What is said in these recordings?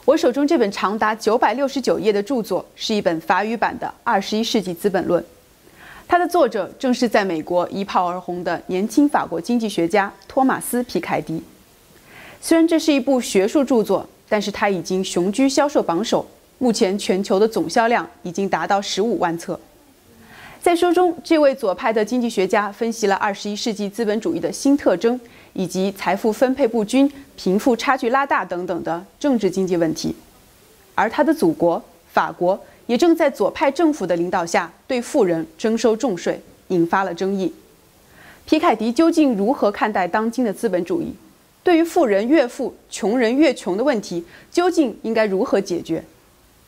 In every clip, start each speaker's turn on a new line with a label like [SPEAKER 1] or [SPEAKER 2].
[SPEAKER 1] 我手中这本长达969页的著作是一本法语版的《21世纪资本论》，它的作者正是在美国一炮而红的年轻法国经济学家托马斯·皮凯迪。虽然这是一部学术著作，但是它已经雄居销售榜首，目前全球的总销量已经达到15万册。在书中，这位左派的经济学家分析了21世纪资本主义的新特征，以及财富分配不均、贫富差距拉大等等的政治经济问题。而他的祖国法国也正在左派政府的领导下对富人征收重税，引发了争议。皮凯迪究竟如何看待当今的资本主义？对于富人越富、穷人越穷的问题，究竟应该如何解决？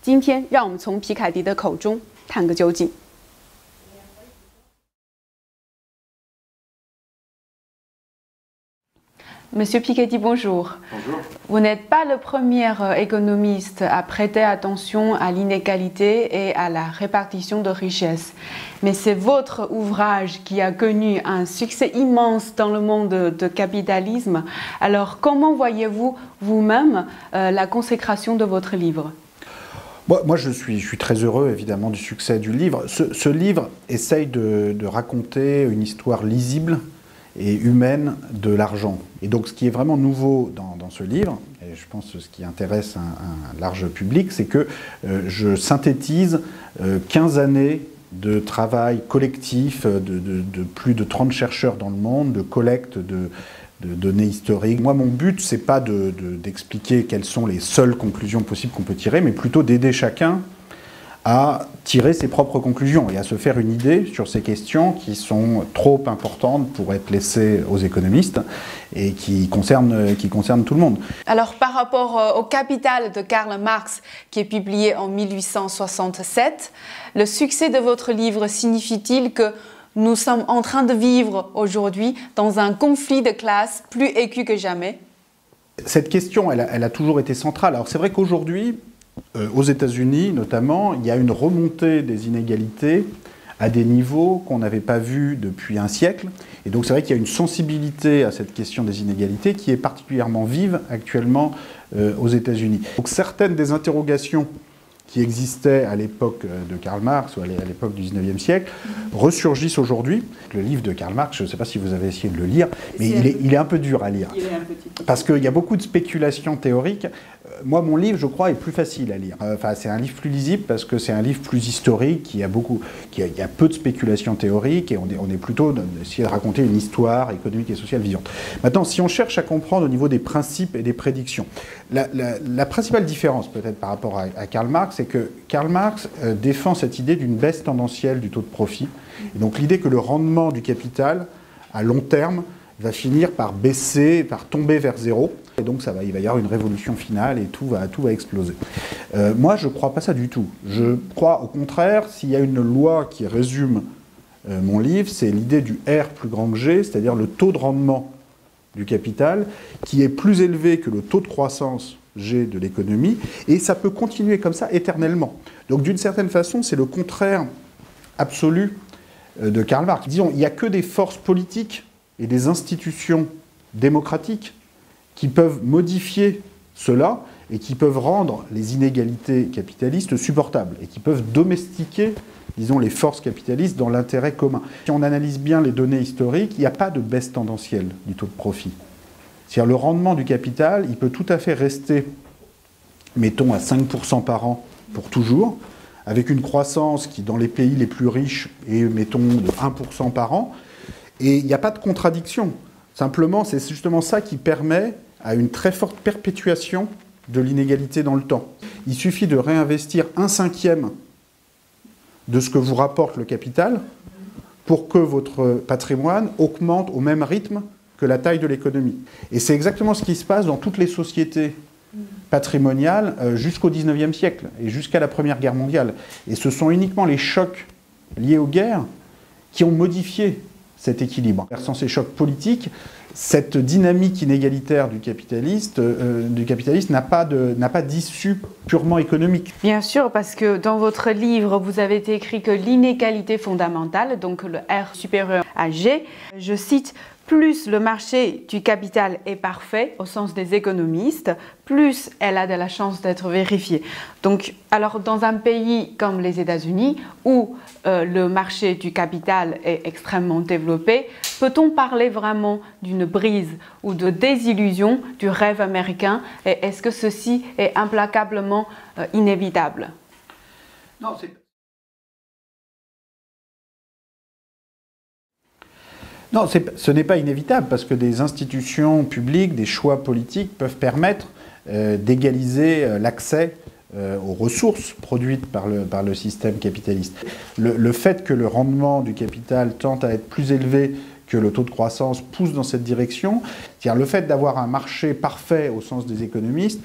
[SPEAKER 1] 今天，让我们从皮凯迪的口中探个究竟。Monsieur Piketty, bonjour.
[SPEAKER 2] Bonjour.
[SPEAKER 1] Vous n'êtes pas le premier économiste à prêter attention à l'inégalité et à la répartition de richesses, mais c'est votre ouvrage qui a connu un succès immense dans le monde de capitalisme. Alors, comment voyez-vous vous-même la consécration de votre livre ?
[SPEAKER 2] Moi, je suis très heureux, évidemment, du succès du livre. Ce livre essaye de raconter une histoire lisible et humaine de l'argent. Et donc ce qui est vraiment nouveau dans ce livre, et je pense que ce qui intéresse un large public, c'est que je synthétise 15 années de travail collectif de plus de 30 chercheurs dans le monde, de collecte de données historiques. Moi, mon but, c'est pas d'expliquer quelles sont les seules conclusions possibles qu'on peut tirer, mais plutôt d'aider chacun à tirer ses propres conclusions et à se faire une idée sur ces questions qui sont trop importantes pour être laissées aux économistes et qui concernent tout le monde.
[SPEAKER 1] Alors, par rapport au Capital de Karl Marx, qui est publié en 1867, le succès de votre livre signifie-t-il que nous sommes en train de vivre aujourd'hui dans un conflit de classes plus aigu que jamais?
[SPEAKER 2] Cette question, elle a toujours été centrale. Alors, c'est vrai qu'aujourd'hui, aux États-Unis notamment, il y a une remontée des inégalités à des niveaux qu'on n'avait pas vus depuis un siècle. Et donc c'est vrai qu'il y a une sensibilité à cette question des inégalités qui est particulièrement vive actuellement aux États-Unis. Donc certaines des interrogations qui existaient à l'époque de Karl Marx ou à l'époque du 19e siècle ressurgissent aujourd'hui. Le livre de Karl Marx, je ne sais pas si vous avez essayé de le lire, mais il est un peu dur à lire. Parce qu'il y a beaucoup de spéculations théoriques. Moi, mon livre, je crois, est plus facile à lire. Enfin, c'est un livre plus lisible parce que c'est un livre plus historique, il y a peu de spéculations théoriques et on est plutôt d'essayer de raconter une histoire économique et sociale vivante. Maintenant, si on cherche à comprendre au niveau des principes et des prédictions, la principale différence peut-être par rapport à Karl Marx, c'est que Karl Marx défend cette idée d'une baisse tendancielle du taux de profit. Et donc l'idée que le rendement du capital, à long terme, va finir par baisser, par tomber vers zéro. Et donc il va y avoir une révolution finale et tout va exploser. Moi, je ne crois pas ça du tout. Je crois au contraire, s'il y a une loi qui résume mon livre, c'est l'idée du R plus grand que G, c'est-à-dire le taux de rendement du capital, qui est plus élevé que le taux de croissance G de l'économie, et ça peut continuer comme ça éternellement. Donc d'une certaine façon, c'est le contraire absolu de Karl Marx. Disons, il n'y a que des forces politiques et des institutions démocratiques qui peuvent modifier cela et qui peuvent rendre les inégalités capitalistes supportables et qui peuvent domestiquer, disons, les forces capitalistes dans l'intérêt commun. Si on analyse bien les données historiques, il n'y a pas de baisse tendancielle du taux de profit. C'est-à-dire le rendement du capital, il peut tout à fait rester, mettons, à 5% par an pour toujours, avec une croissance qui, dans les pays les plus riches, est, mettons, de 1% par an. Et il n'y a pas de contradiction. Simplement, c'est justement ça qui permet à une très forte perpétuation de l'inégalité dans le temps. Il suffit de réinvestir 1/5 de ce que vous rapporte le capital pour que votre patrimoine augmente au même rythme que la taille de l'économie. Et c'est exactement ce qui se passe dans toutes les sociétés patrimoniales jusqu'au 19e siècle et jusqu'à la Première Guerre mondiale. Et ce sont uniquement les chocs liés aux guerres qui ont modifié cet équilibre. Sans ces chocs politiques, cette dynamique inégalitaire du capitaliste n'a pas d'issue purement économique.
[SPEAKER 1] Bien sûr, parce que dans votre livre, vous avez écrit que l'inégalité fondamentale, donc le R supérieur à G, je cite, plus le marché du capital est parfait, au sens des économistes, plus elle a de la chance d'être vérifiée. Donc, alors dans un pays comme les États-Unis, où le marché du capital est extrêmement développé, peut-on parler vraiment d'une brise ou de désillusion du rêve américain? Et est-ce que ceci est implacablement inévitable?
[SPEAKER 2] Non, Non, ce n'est pas inévitable parce que des institutions publiques, des choix politiques peuvent permettre d'égaliser l'accès aux ressources produites par le système capitaliste. Le fait que le rendement du capital tente à être plus élevé que le taux de croissance pousse dans cette direction, c'est-à-dire le fait d'avoir un marché parfait au sens des économistes,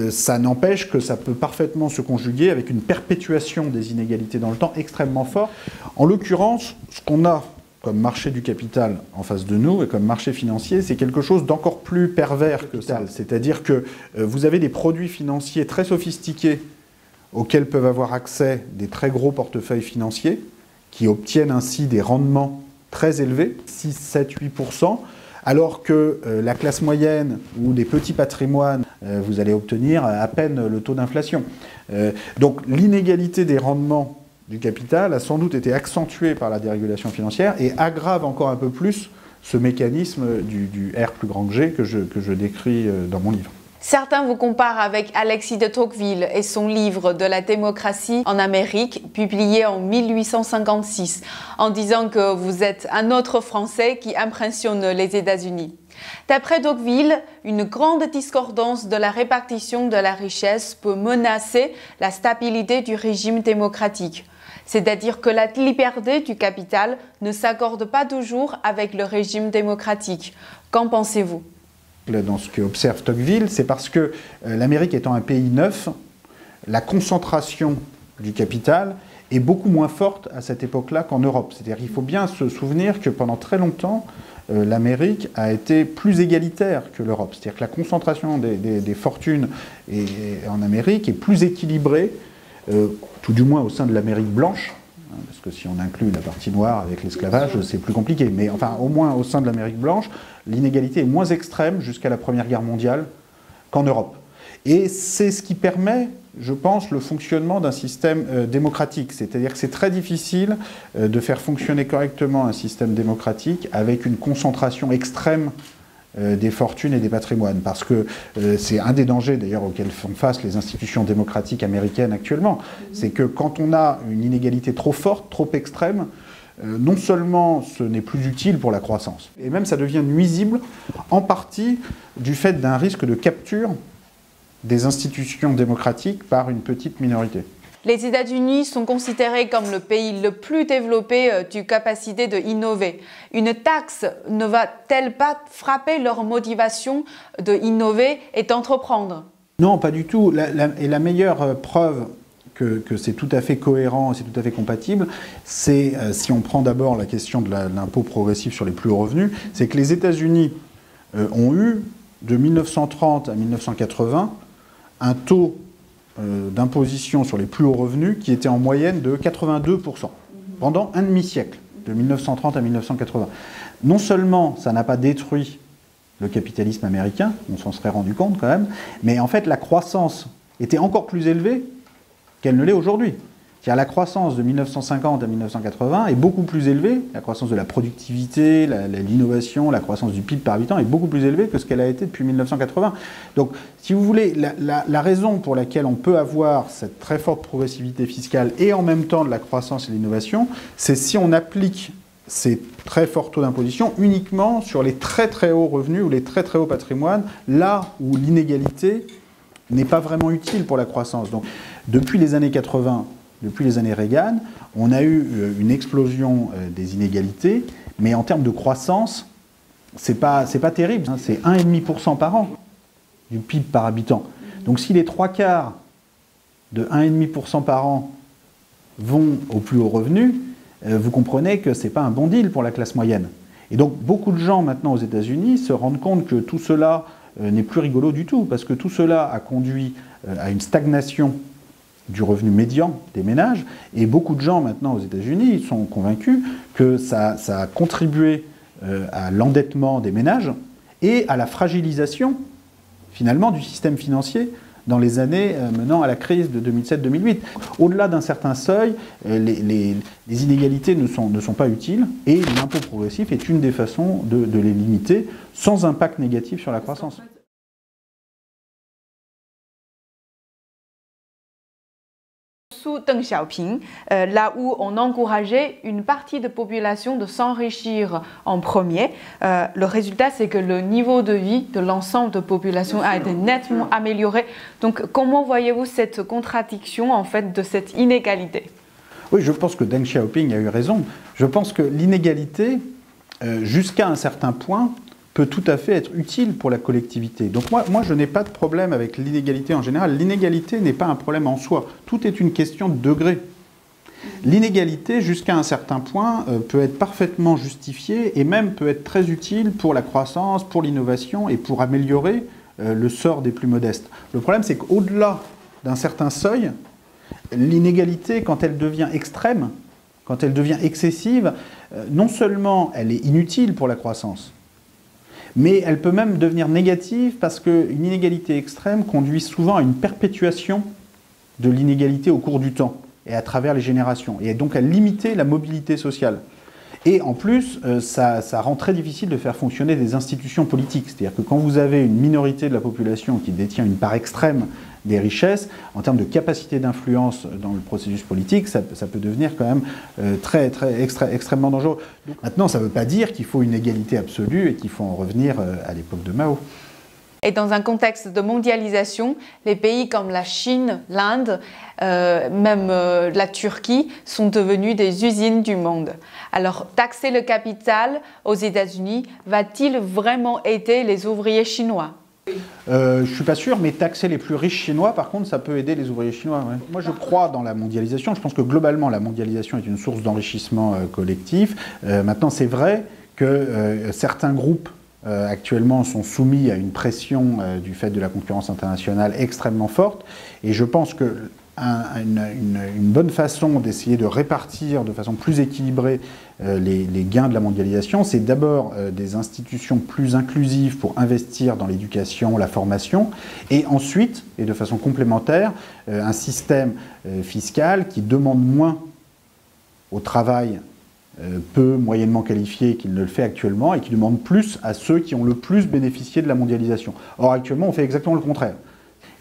[SPEAKER 2] ça n'empêche que ça peut parfaitement se conjuguer avec une perpétuation des inégalités dans le temps extrêmement forte. En l'occurrence, ce qu'on a comme marché du capital en face de nous et comme marché financier, c'est quelque chose d'encore plus pervers que ça. C'est-à-dire que vous avez des produits financiers très sophistiqués auxquels peuvent avoir accès des très gros portefeuilles financiers qui obtiennent ainsi des rendements très élevés, 6, 7, 8%, alors que la classe moyenne ou des petits patrimoines, vous allez obtenir à peine le taux d'inflation. Donc l'inégalité des rendements du capital a sans doute été accentuée par la dérégulation financière et aggrave encore un peu plus ce mécanisme du R plus grand que G que je décris dans mon livre.
[SPEAKER 1] Certains vous comparent avec Alexis de Tocqueville et son livre de la démocratie en Amérique, publié en 1856, en disant que vous êtes un autre Français qui impressionne les États-Unis. D'après Tocqueville, une grande discordance de la répartition de la richesse peut menacer la stabilité du régime démocratique. C'est-à-dire que la liberté du capital ne s'accorde pas toujours avec le régime démocratique. Qu'en pensez-vous ?
[SPEAKER 2] Dans ce qu'observe Tocqueville, c'est parce que l'Amérique étant un pays neuf, la concentration du capital est beaucoup moins forte à cette époque-là qu'en Europe. C'est-à-dire qu'il faut bien se souvenir que pendant très longtemps, l'Amérique a été plus égalitaire que l'Europe. C'est-à-dire que la concentration des fortunes en Amérique est plus équilibrée, tout du moins au sein de l'Amérique blanche, parce que si on inclut la partie noire avec l'esclavage, c'est plus compliqué. Mais enfin, au moins au sein de l'Amérique blanche, l'inégalité est moins extrême jusqu'à la Première Guerre mondiale qu'en Europe. Et c'est ce qui permet, je pense, le fonctionnement d'un système démocratique. C'est-à-dire que c'est très difficile de faire fonctionner correctement un système démocratique avec une concentration extrême des fortunes et des patrimoines. Parce que c'est un des dangers d'ailleurs auxquels font face les institutions démocratiques américaines actuellement. C'est que quand on a une inégalité trop forte, trop extrême, non seulement ce n'est plus utile pour la croissance, et même ça devient nuisible en partie du fait d'un risque de capture des institutions démocratiques par une petite minorité.
[SPEAKER 1] Les États-Unis sont considérés comme le pays le plus développé du capacité de innover. Une taxe ne va-t-elle pas frapper leur motivation de innover et d'entreprendre?
[SPEAKER 2] Non, pas du tout. Et la meilleure preuve que c'est tout à fait cohérent, c'est tout à fait compatible, c'est, si on prend d'abord la question de l'impôt progressif sur les plus hauts revenus, c'est que les États-Unis ont eu, de 1930 à 1980, un taux d'imposition sur les plus hauts revenus qui était en moyenne de 82% pendant un demi-siècle, de 1930 à 1980. Non seulement ça n'a pas détruit le capitalisme américain, on s'en serait rendu compte quand même, mais en fait la croissance était encore plus élevée qu'elle ne l'est aujourd'hui. C'est-à-dire la croissance de 1950 à 1980 est beaucoup plus élevée, la croissance de la productivité, l'innovation, la croissance du PIB par habitant est beaucoup plus élevée que ce qu'elle a été depuis 1980. Donc, si vous voulez, la raison pour laquelle on peut avoir cette très forte progressivité fiscale et en même temps de la croissance et de l'innovation, c'est si on applique ces très forts taux d'imposition uniquement sur les très très hauts revenus ou les très très hauts patrimoines, là où l'inégalité n'est pas vraiment utile pour la croissance. Donc, depuis les années 80, depuis les années Reagan, on a eu une explosion des inégalités, mais en termes de croissance, c'est pas terrible. Hein, c'est 1,5% par an du PIB par habitant. Donc si les 3/4 de 1,5% par an vont aux plus hauts revenus, vous comprenez que ce n'est pas un bon deal pour la classe moyenne. Et donc beaucoup de gens maintenant aux États-Unis se rendent compte que tout cela n'est plus rigolo du tout, parce que tout cela a conduit à une stagnation du revenu médian des ménages, et beaucoup de gens maintenant aux États-Unis sont convaincus que ça a contribué à l'endettement des ménages et à la fragilisation, finalement, du système financier dans les années menant à la crise de 2007-2008. Au-delà d'un certain seuil, les inégalités ne sont pas utiles et l'impôt progressif est une des façons de les limiter sans impact négatif sur la croissance.
[SPEAKER 1] Sous Deng Xiaoping, là où on encourageait une partie de population de s'enrichir en premier, le résultat c'est que le niveau de vie de l'ensemble de la population a été nettement amélioré. Donc comment voyez-vous cette contradiction en fait de cette inégalité?
[SPEAKER 2] Oui, je pense que Deng Xiaoping a eu raison. Je pense que l'inégalité, jusqu'à un certain point, peut tout à fait être utile pour la collectivité. Donc moi je n'ai pas de problème avec l'inégalité en général. L'inégalité n'est pas un problème en soi. Tout est une question de degré. L'inégalité, jusqu'à un certain point, peut être parfaitement justifiée et même peut être très utile pour la croissance, pour l'innovation et pour améliorer le sort des plus modestes. Le problème, c'est qu'au-delà d'un certain seuil, l'inégalité, quand elle devient extrême, quand elle devient excessive, non seulement elle est inutile pour la croissance, mais elle peut même devenir négative parce qu'une inégalité extrême conduit souvent à une perpétuation de l'inégalité au cours du temps et à travers les générations, et donc à limiter la mobilité sociale. Et en plus, ça rend très difficile de faire fonctionner des institutions politiques. C'est-à-dire que quand vous avez une minorité de la population qui détient une part extrême des richesses, en termes de capacité d'influence dans le processus politique, ça peut devenir quand même extrêmement dangereux. Donc, maintenant, ça ne veut pas dire qu'il faut une égalité absolue et qu'il faut en revenir à l'époque de Mao.
[SPEAKER 1] Et dans un contexte de mondialisation, les pays comme la Chine, l'Inde, même la Turquie sont devenus des usines du monde. Alors, taxer le capital aux États-Unis va-t-il vraiment aider les ouvriers chinois ?
[SPEAKER 2] Je ne suis pas sûr, mais taxer les plus riches chinois, par contre, ça peut aider les ouvriers chinois. Ouais. Moi, je crois dans la mondialisation. Je pense que globalement, la mondialisation est une source d'enrichissement collectif. Maintenant, c'est vrai que certains groupes actuellement sont soumis à une pression du fait de la concurrence internationale extrêmement forte. Et je pense que une bonne façon d'essayer de répartir de façon plus équilibrée les gains de la mondialisation, c'est d'abord des institutions plus inclusives pour investir dans l'éducation, la formation, et ensuite, et de façon complémentaire, un système fiscal qui demande moins au travail peu moyennement qualifié qu'il ne le fait actuellement et qui demande plus à ceux qui ont le plus bénéficié de la mondialisation. Or, actuellement, on fait exactement le contraire.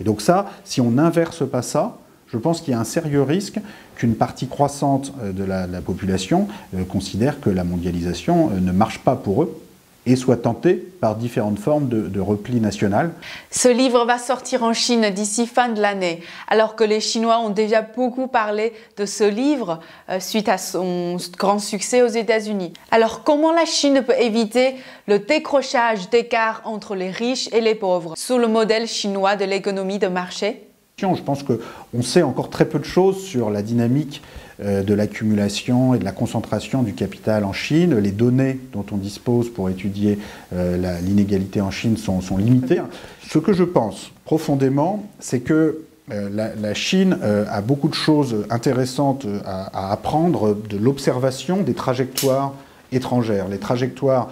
[SPEAKER 2] Et donc ça, si on n'inverse pas ça, je pense qu'il y a un sérieux risque qu'une partie croissante de la population considère que la mondialisation ne marche pas pour eux et soit tentée par différentes formes de repli national.
[SPEAKER 1] Ce livre va sortir en Chine d'ici fin de l'année, alors que les Chinois ont déjà beaucoup parlé de ce livre suite à son grand succès aux États-Unis. Alors comment la Chine peut éviter le décrochage d'écart entre les riches et les pauvres sous le modèle chinois de l'économie de marché ?
[SPEAKER 2] Je pense qu'on sait encore très peu de choses sur la dynamique de l'accumulation et de la concentration du capital en Chine. Les données dont on dispose pour étudier l'inégalité en Chine sont limitées. Ce que je pense profondément, c'est que la Chine a beaucoup de choses intéressantes à apprendre de l'observation des trajectoires étrangères. Les trajectoires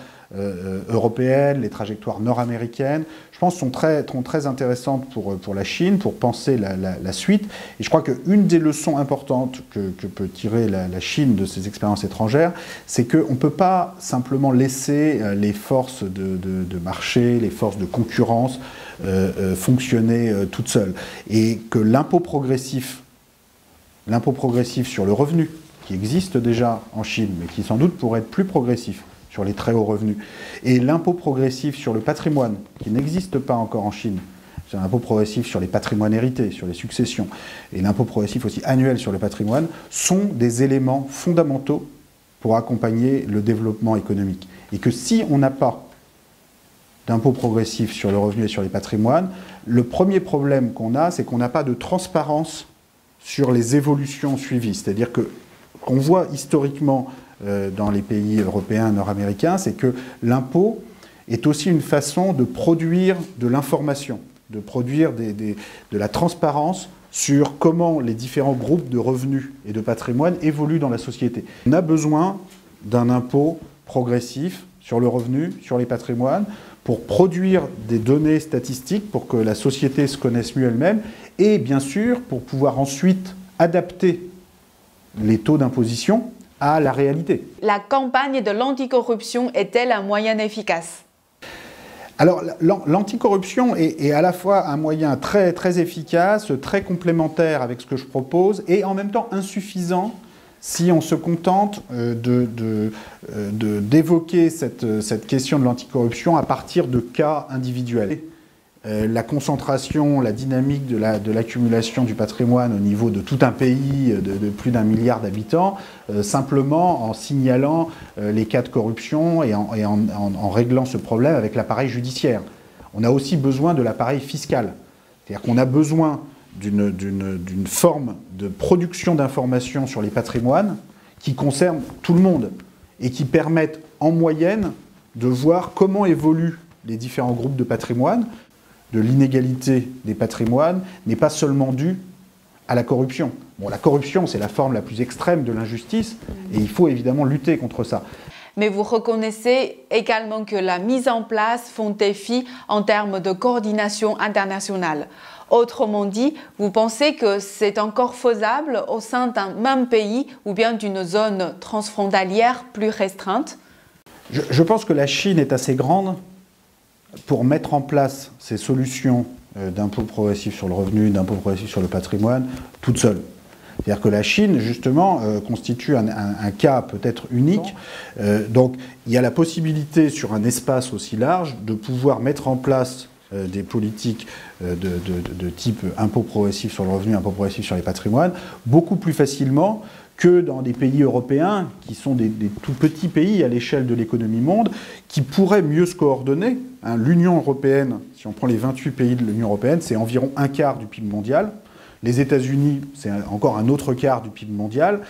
[SPEAKER 2] européennes, les trajectoires nord-américaines, je pense, sont très intéressantes pour la Chine, pour penser la suite. Et je crois qu'une des leçons importantes que peut tirer la Chine de ses expériences étrangères, c'est qu'on ne peut pas simplement laisser les forces de marché, les forces de concurrence fonctionner toutes seules. Et que l'impôt progressif sur le revenu, qui existe déjà en Chine, mais qui sans doute pourrait être plus progressif, sur les très hauts revenus, et l'impôt progressif sur le patrimoine, qui n'existe pas encore en Chine. C'est un impôt progressif sur les patrimoines hérités, sur les successions, et l'impôt progressif aussi annuel sur le patrimoine, sont des éléments fondamentaux pour accompagner le développement économique. Et que si on n'a pas d'impôt progressif sur le revenu et sur les patrimoines, le premier problème qu'on a, c'est qu'on n'a pas de transparence sur les évolutions suivies. C'est-à-dire qu'on voit historiquement dans les pays européens, nord-américains, c'est que l'impôt est aussi une façon de produire de l'information, de produire de la transparence sur comment les différents groupes de revenus et de patrimoine évoluent dans la société. On a besoin d'un impôt progressif sur le revenu, sur les patrimoines, pour produire des données statistiques pour que la société se connaisse mieux elle-même et bien sûr pour pouvoir ensuite adapter les taux d'imposition à la réalité.
[SPEAKER 1] La campagne de l'anticorruption est-elle un moyen efficace ?
[SPEAKER 2] Alors l'anticorruption est à la fois un moyen très, très efficace, très complémentaire avec ce que je propose et en même temps insuffisant si on se contente d'évoquer cette question de l'anticorruption à partir de cas individuels. La concentration, la dynamique de l'accumulation du patrimoine au niveau de tout un pays de plus d'1 milliard d'habitants, simplement en signalant les cas de corruption et en réglant ce problème avec l'appareil judiciaire. On a aussi besoin de l'appareil fiscal. C'est-à-dire qu'on a besoin d'une forme de production d'informations sur les patrimoines qui concerne tout le monde et qui permettent en moyenne de voir comment évoluent les différents groupes de patrimoine. De l'inégalité des patrimoines n'est pas seulement due à la corruption. Bon, la corruption, c'est la forme la plus extrême de l'injustice et il faut évidemment lutter contre ça.
[SPEAKER 1] Mais vous reconnaissez également que la mise en place font défi en termes de coordination internationale. Autrement dit, vous pensez que c'est encore faisable au sein d'un même pays ou bien d'une zone transfrontalière plus restreinte ?
[SPEAKER 2] Je pense que la Chine est assez grande pour mettre en place ces solutions d'impôt progressif sur le revenu, d'impôt progressif sur le patrimoine, toute seule. C'est-à-dire que la Chine, justement, constitue un cas peut-être unique. Donc, il y a la possibilité, sur un espace aussi large, de pouvoir mettre en place des politiques de type impôt progressif sur le revenu, impôt progressif sur les patrimoines, beaucoup plus facilement que dans des pays européens, qui sont des tout petits pays à l'échelle de l'économie monde, qui pourraient mieux se coordonner. L'Union européenne, si on prend les 28 pays de l'Union européenne, c'est environ un quart du PIB mondial. Les États-Unis, c'est encore un autre quart du PIB mondial,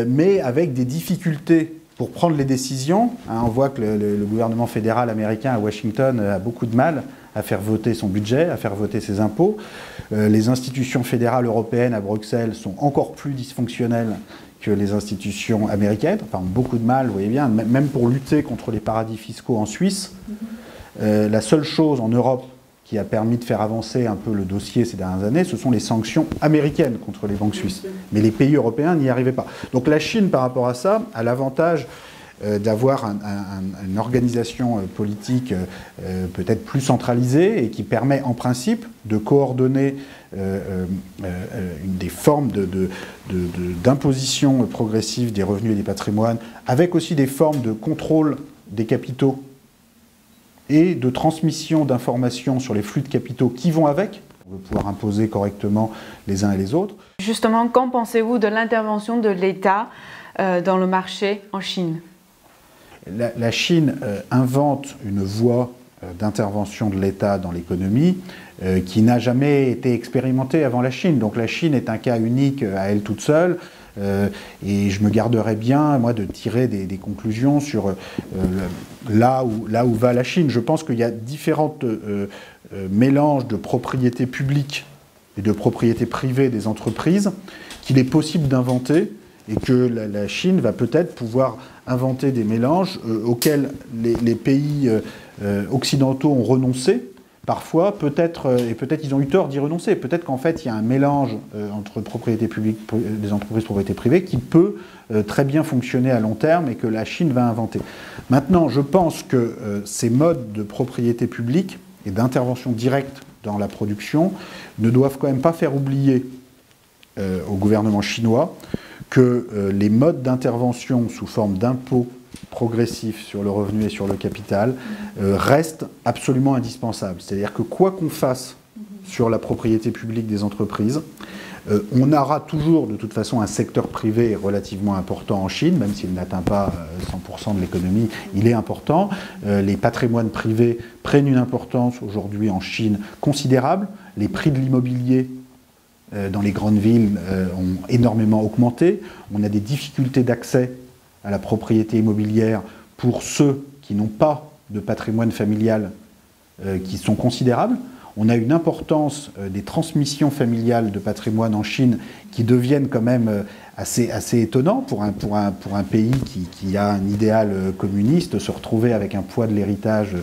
[SPEAKER 2] mais avec des difficultés pour prendre les décisions. On voit que le gouvernement fédéral américain à Washington a beaucoup de mal à faire voter son budget, à faire voter ses impôts. Les institutions fédérales européennes à Bruxelles sont encore plus dysfonctionnelles que les institutions américaines, enfin ont beaucoup de mal, vous voyez bien, même pour lutter contre les paradis fiscaux en Suisse. La seule chose en Europe qui a permis de faire avancer un peu le dossier ces dernières années, ce sont les sanctions américaines contre les banques suisses. Mais les pays européens n'y arrivaient pas. Donc la Chine, par rapport à ça, a l'avantage d'avoir une organisation politique peut-être plus centralisée et qui permet en principe de coordonner des formes d'imposition progressive des revenus et des patrimoines, avec aussi des formes de contrôle des capitaux et de transmission d'informations sur les flux de capitaux qui vont avec, pour pouvoir imposer correctement les uns et les autres.
[SPEAKER 1] Justement, qu'en pensez-vous de l'intervention de l'État dans le marché en Chine ?
[SPEAKER 2] La Chine invente une voie d'intervention de l'État dans l'économie qui n'a jamais été expérimentée avant la Chine. Donc la Chine est un cas unique à elle toute seule. Et je me garderais bien, moi, de tirer des conclusions sur là où va la Chine. Je pense qu'il y a différents mélanges de propriété publique et de propriété privée des entreprises qu'il est possible d'inventer et que la Chine va peut-être pouvoir inventer des mélanges auxquels les pays occidentaux ont renoncé. Parfois, peut-être ils ont eu tort d'y renoncer. Peut-être qu'en fait, il y a un mélange entre propriété publique, des entreprises propriété privée qui peut très bien fonctionner à long terme et que la Chine va inventer. Maintenant, je pense que ces modes de propriété publique et d'intervention directe dans la production ne doivent quand même pas faire oublier au gouvernement chinois que les modes d'intervention sous forme d'impôts progressif sur le revenu et sur le capital reste absolument indispensable. C'est-à-dire que quoi qu'on fasse sur la propriété publique des entreprises, on aura toujours de toute façon un secteur privé relativement important en Chine, même s'il n'atteint pas 100% de l'économie, il est important. Les patrimoines privés prennent une importance aujourd'hui en Chine considérable. Les prix de l'immobilier dans les grandes villes ont énormément augmenté. On a des difficultés d'accès à la propriété immobilière pour ceux qui n'ont pas de patrimoine familial qui sont considérables. on a une importance des transmissions familiales de patrimoine en Chine qui deviennent quand même assez étonnants pour un pays qui a un idéal communiste. Se retrouver avec un poids de l'héritage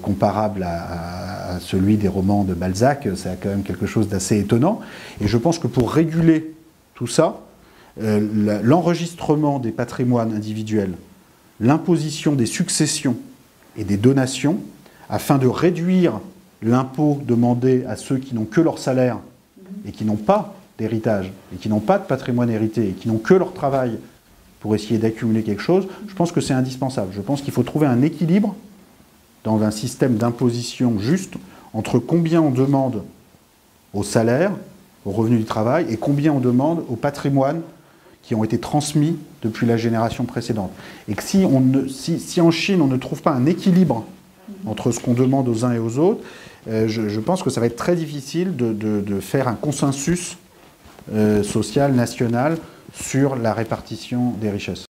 [SPEAKER 2] comparable à celui des romans de Balzac, c'est quand même quelque chose d'assez étonnant. Et je pense que pour réguler tout ça, l'enregistrement des patrimoines individuels, l'imposition des successions et des donations, afin de réduire l'impôt demandé à ceux qui n'ont que leur salaire et qui n'ont pas d'héritage, et qui n'ont pas de patrimoine hérité, et qui n'ont que leur travail pour essayer d'accumuler quelque chose, je pense que c'est indispensable. Je pense qu'il faut trouver un équilibre dans un système d'imposition juste entre combien on demande au salaire, au revenu du travail, et combien on demande au patrimoine qui ont été transmis depuis la génération précédente. Et que si en Chine on ne trouve pas un équilibre entre ce qu'on demande aux uns et aux autres, je pense que ça va être très difficile de faire un consensus social, national, sur la répartition des richesses.